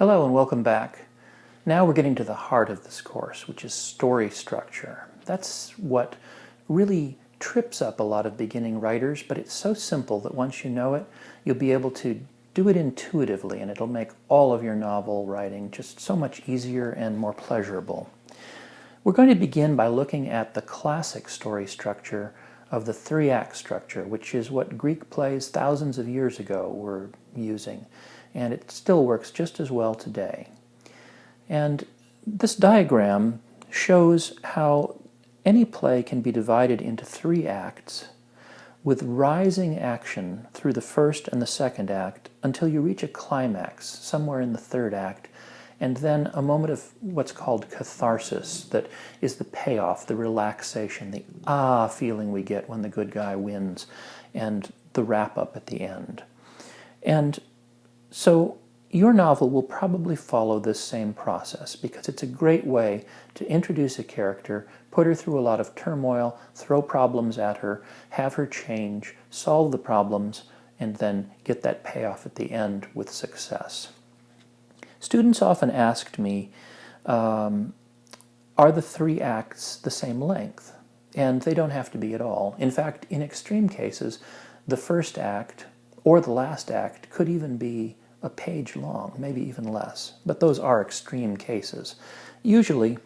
Hello and welcome back. Now we're getting to the heart of this course, which is story structure. That's what really trips up a lot of beginning writers, but it's so simple that once you know it, you'll be able to do it intuitively, and it'll make all of your novel writing just so much easier and more pleasurable. We're going to begin by looking at the classic story structure of the three-act structure, which is what Greek plays thousands of years ago were using, and it still works just as well today. And this diagram shows how any play can be divided into three acts with rising action through the first and the second act until you reach a climax somewhere in the third act, and then a moment of what's called catharsis, that is the payoff, the relaxation, the ah feeling we get when the good guy wins, and the wrap-up at the end. And so your novel will probably follow this same process because it's a great way to introduce a character, put her through a lot of turmoil, throw problems at her, have her change, solve the problems, and then get that payoff at the end with success. Students often asked me, are the three acts the same length? And they don't have to be at all. In fact, in extreme cases, the first act or the last act could even be a page long, maybe even less. But those are extreme cases. Usually,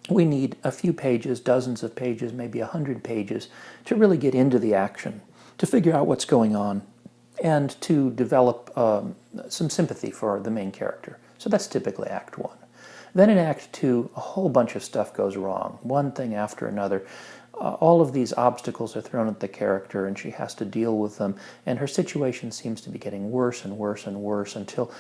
we need a few pages, dozens of pages, maybe 100 pages, to really get into the action, to figure out what's going on, and to develop some sympathy for the main character. So that's typically Act 1. Then in Act 2, a whole bunch of stuff goes wrong, one thing after another. All of these obstacles are thrown at the character, and she has to deal with them, and her situation seems to be getting worse and worse and worse until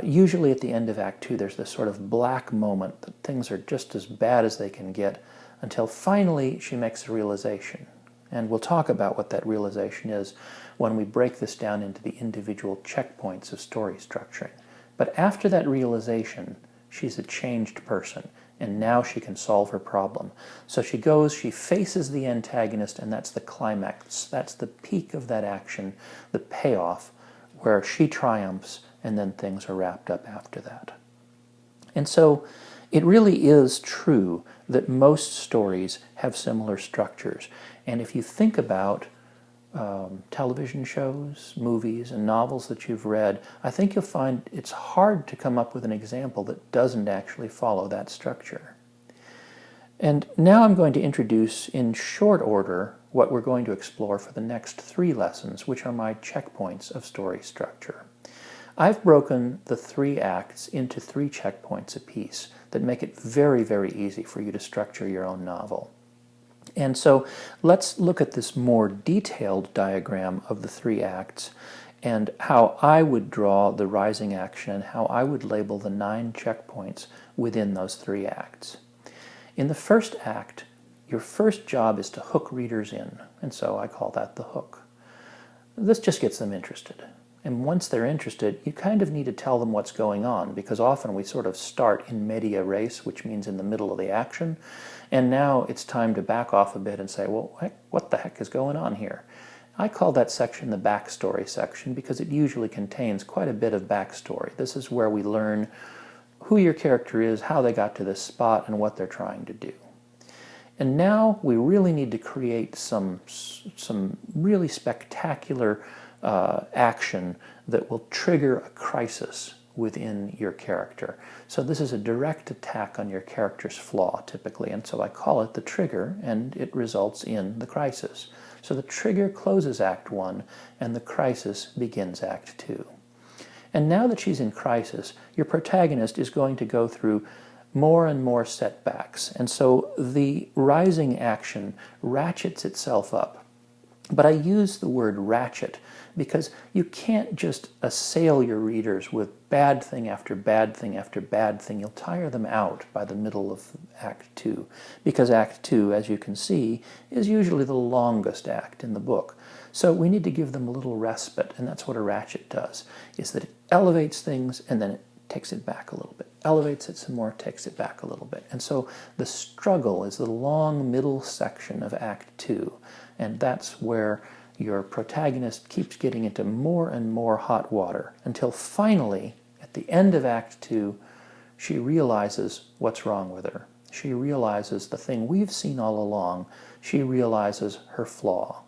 usually at the end of Act 2 there's this sort of black moment that things are just as bad as they can get, until finally she makes a realization. And we'll talk about what that realization is when we break this down into the individual checkpoints of story structuring. But after that realization, she's a changed person, and now she can solve her problem. So she goes, she faces the antagonist, and that's the climax. That's the peak of that action, the payoff, where she triumphs, and then things are wrapped up after that. And so it really is true that most stories have similar structures. And if you think about television shows, movies, and novels that you've read, I think you'll find it's hard to come up with an example that doesn't actually follow that structure. And now I'm going to introduce in short order what we're going to explore for the next 3 lessons, which are my checkpoints of story structure. I've broken the 3 acts into 3 checkpoints apiece that make it very, very easy for you to structure your own novel. And so let's look at this more detailed diagram of the 3 acts and how I would draw the rising action and how I would label the 9 checkpoints within those 3 acts. In the first act, your first job is to hook readers in, and so I call that the hook. This just gets them interested. And once they're interested, you kind of need to tell them what's going on, because often we sort of start in media res, which means in the middle of the action, and now it's time to back off a bit and say, well, what the heck is going on here? I call that section the backstory section because it usually contains quite a bit of backstory. This is where we learn who your character is, how they got to this spot, and what they're trying to do. And now we really need to create some really spectacular action that will trigger a crisis within your character. So this is a direct attack on your character's flaw, typically, and so I call it the trigger, and it results in the crisis. So the trigger closes Act 1, and the crisis begins Act 2. And now that she's in crisis, your protagonist is going to go through more and more setbacks, and so the rising action ratchets itself up. But I use the word ratchet because you can't just assail your readers with bad thing after bad thing after bad thing. You'll tire them out by the middle of Act 2, because Act 2, as you can see, is usually the longest act in the book. So we need to give them a little respite, and that's what a ratchet does, is that it elevates things and then it takes it back a little bit, elevates it some more, takes it back a little bit. And so the struggle is the long middle section of Act 2, and that's where your protagonist keeps getting into more and more hot water until finally, at the end of Act 2, she realizes what's wrong with her. She realizes the thing we've seen all along. She realizes her flaw.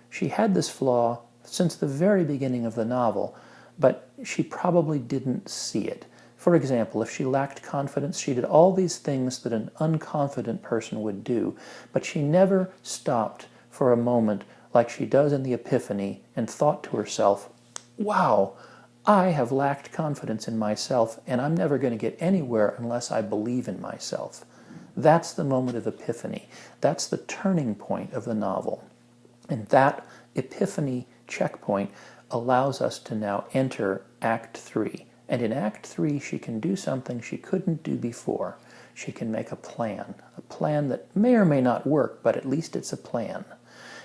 She had this flaw since the very beginning of the novel, but she probably didn't see it. For example, if she lacked confidence, she did all these things that an unconfident person would do, but she never stopped for a moment like she does in the Epiphany and thought to herself, wow, I have lacked confidence in myself, and I'm never going to get anywhere unless I believe in myself. That's the moment of Epiphany. That's the turning point of the novel. And that Epiphany checkpoint allows us to now enter Act 3. And in Act 3, she can do something she couldn't do before. She can make a plan that may or may not work, but at least it's a plan.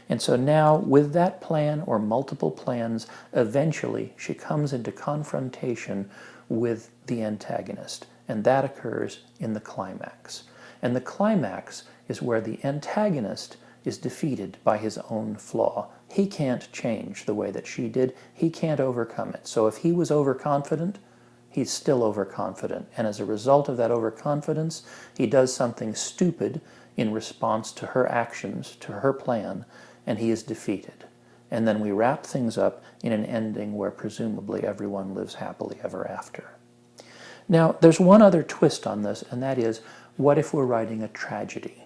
And so now, with that plan or multiple plans, eventually she comes into confrontation with the antagonist. And that occurs in the climax. And the climax is where the antagonist is defeated by his own flaw. He can't change the way that she did. He can't overcome it. So if he was overconfident, he's still overconfident. And as a result of that overconfidence, he does something stupid in response to her actions, to her plan, and he is defeated. And then we wrap things up in an ending where presumably everyone lives happily ever after. Now, there's one other twist on this, and that is, what if we're writing a tragedy?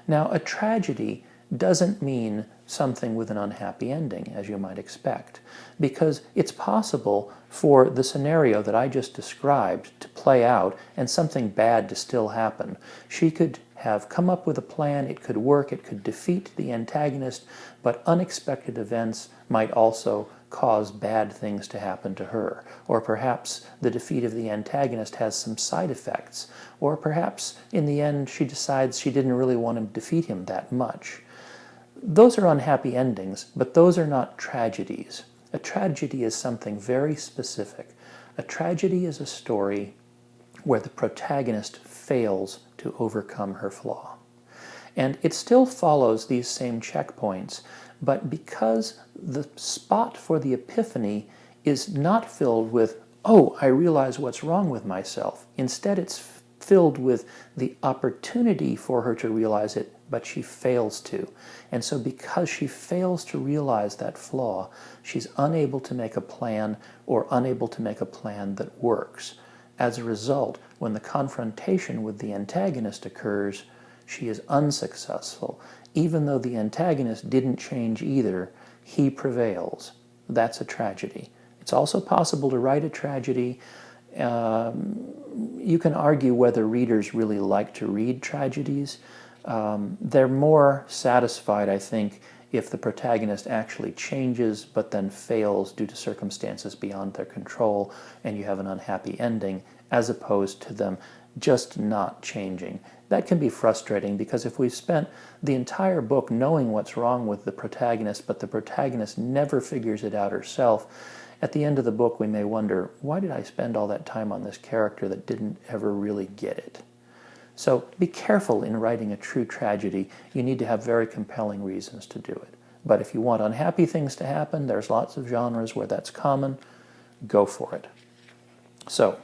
Now, a tragedy doesn't mean something with an unhappy ending, as you might expect, because it's possible for the scenario that I just described to play out and something bad to still happen. She could have come up with a plan, it could work, it could defeat the antagonist, but unexpected events might also cause bad things to happen to her. Or perhaps the defeat of the antagonist has some side effects. Or perhaps in the end she decides she didn't really want to defeat him that much. Those are unhappy endings, but those are not tragedies. A tragedy is something very specific. A tragedy is a story where the protagonist fails to overcome her flaw. And it still follows these same checkpoints, but because the spot for the epiphany is not filled with, oh, I realize what's wrong with myself. Instead, it's filled with the opportunity for her to realize it, but she fails to. And so because she fails to realize that flaw, she's unable to make a plan or unable to make a plan that works. As a result, when the confrontation with the antagonist occurs, she is unsuccessful. Even though the antagonist didn't change either, he prevails. That's a tragedy. It's also possible to write a tragedy. You can argue whether readers really like to read tragedies. They're more satisfied, I think, if the protagonist actually changes but then fails due to circumstances beyond their control and you have an unhappy ending, as opposed to them just not changing. That can be frustrating because if we've spent the entire book knowing what's wrong with the protagonist, but the protagonist never figures it out herself, at the end of the book we may wonder, why did I spend all that time on this character that didn't ever really get it? So be careful in writing a true tragedy. You need to have very compelling reasons to do it. But if you want unhappy things to happen, there's lots of genres where that's common. Go for it. So,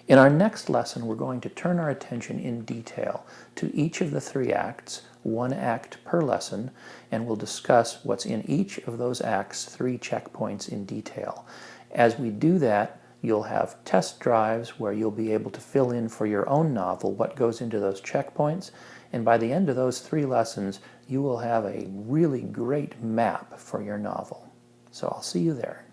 in our next lesson, we're going to turn our attention in detail to each of the 3 acts, 1 act per lesson, and we'll discuss what's in each of those acts' 3 checkpoints in detail. As we do that, you'll have test drives where you'll be able to fill in for your own novel what goes into those checkpoints, and by the end of those 3 lessons, you will have a really great map for your novel. So I'll see you there.